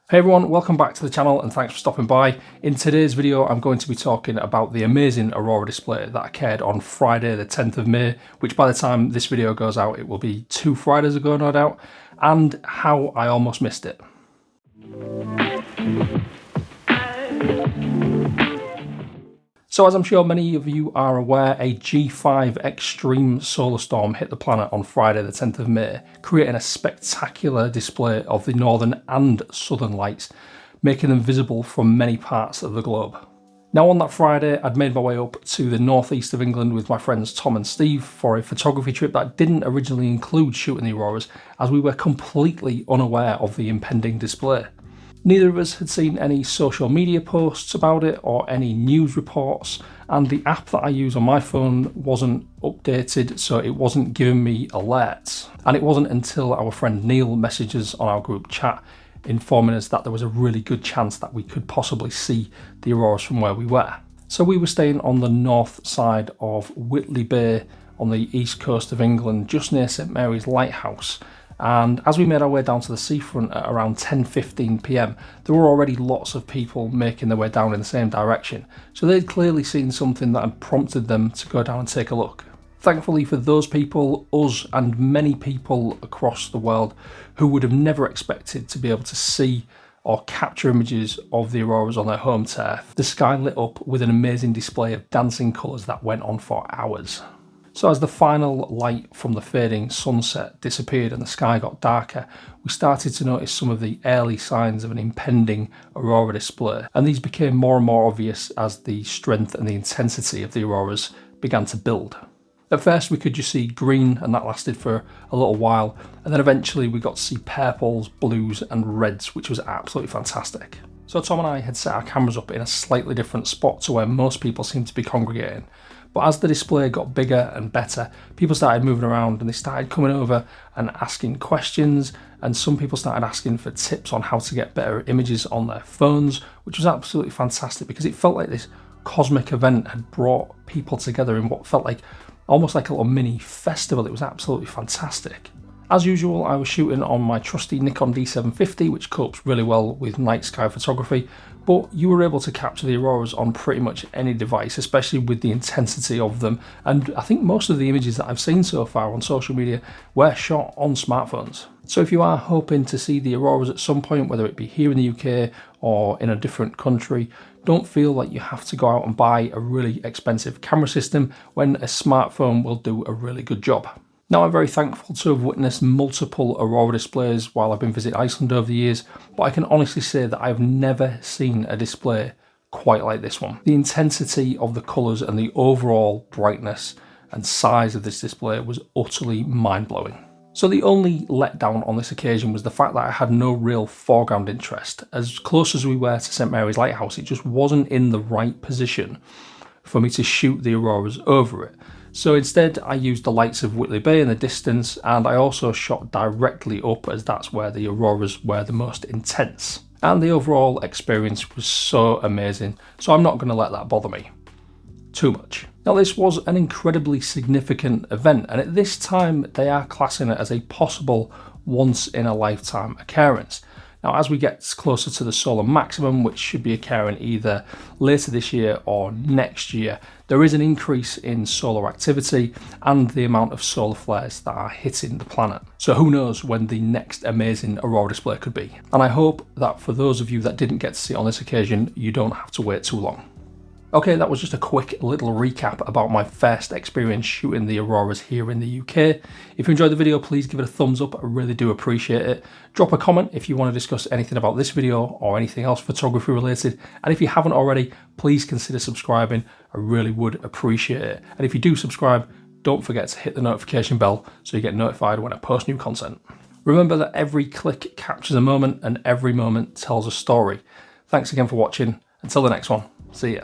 Hey everyone, welcome back to the channel and thanks for stopping by. In today's video I'm going to be talking about the amazing aurora display that occurred on Friday the 10th of May, which by the time this video goes out it will be 2 Fridays ago no doubt, and how I almost missed it. So as I'm sure many of you are aware, a G5 extreme solar storm hit the planet on Friday the 10th of May, creating a spectacular display of the northern and southern lights, making them visible from many parts of the globe. Now on that Friday, I'd made my way up to the northeast of England with my friends Tom and Steve for a photography trip that didn't originally include shooting the auroras, as we were completely unaware of the impending display. Neither of us had seen any social media posts about it or any news reports, and the app that I use on my phone wasn't updated, so it wasn't giving me alerts. And it wasn't until our friend Neil messaged us on our group chat informing us that there was a really good chance that we could possibly see the auroras from where we were. So we were staying on the north side of Whitley Bay on the east coast of England, just near St Mary's Lighthouse. And as we made our way down to the seafront at around 10:15 PM, there were already lots of people making their way down in the same direction. So they'd clearly seen something that had prompted them to go down and take a look. Thankfully for those people, us and many people across the world who would have never expected to be able to see or capture images of the auroras on their home turf, the sky lit up with an amazing display of dancing colours that went on for hours. So as the final light from the fading sunset disappeared and the sky got darker, we started to notice some of the early signs of an impending aurora display, and these became more and more obvious as the strength and the intensity of the auroras began to build. At first we could just see green, and that lasted for a little while, and then eventually we got to see purples, blues and reds, which was absolutely fantastic. So Tom and I had set our cameras up in a slightly different spot to where most people seem to be congregating. But as the display got bigger and better, people started moving around and they started coming over and asking questions, and some people started asking for tips on how to get better images on their phones, which was absolutely fantastic because it felt like this cosmic event had brought people together in what felt like almost like a little mini festival. It was absolutely fantastic. As usual, I was shooting on my trusty Nikon D750, which copes really well with night sky photography, but you were able to capture the auroras on pretty much any device, especially with the intensity of them, and I think most of the images that I've seen so far on social media were shot on smartphones. So if you are hoping to see the auroras at some point, whether it be here in the UK or in a different country, don't feel like you have to go out and buy a really expensive camera system when a smartphone will do a really good job. Now, I'm very thankful to have witnessed multiple aurora displays while I've been visiting Iceland over the years, but I can honestly say that I've never seen a display quite like this one. The intensity of the colours and the overall brightness and size of this display was utterly mind-blowing. So the only letdown on this occasion was the fact that I had no real foreground interest. As close as we were to St Mary's Lighthouse, it just wasn't in the right position for me to shoot the auroras over it. So instead I used the lights of Whitley Bay in the distance, and I also shot directly up as that's where the auroras were the most intense. And the overall experience was so amazing, so I'm not going to let that bother me too much. Now this was an incredibly significant event, and at this time they are classing it as a possible once in a lifetime occurrence. Now as we get closer to the solar maximum, which should be occurring either later this year or next year, there is an increase in solar activity and the amount of solar flares that are hitting the planet. So who knows when the next amazing aurora display could be. And I hope that for those of you that didn't get to see it on this occasion, you don't have to wait too long. Okay, that was just a quick little recap about my first experience shooting the auroras here in the UK. If you enjoyed the video, please give it a thumbs up. I really do appreciate it. Drop a comment if you want to discuss anything about this video or anything else photography related. And if you haven't already, please consider subscribing. I really would appreciate it. And if you do subscribe, don't forget to hit the notification bell so you get notified when I post new content. Remember that every click captures a moment and every moment tells a story. Thanks again for watching. Until the next one, see ya.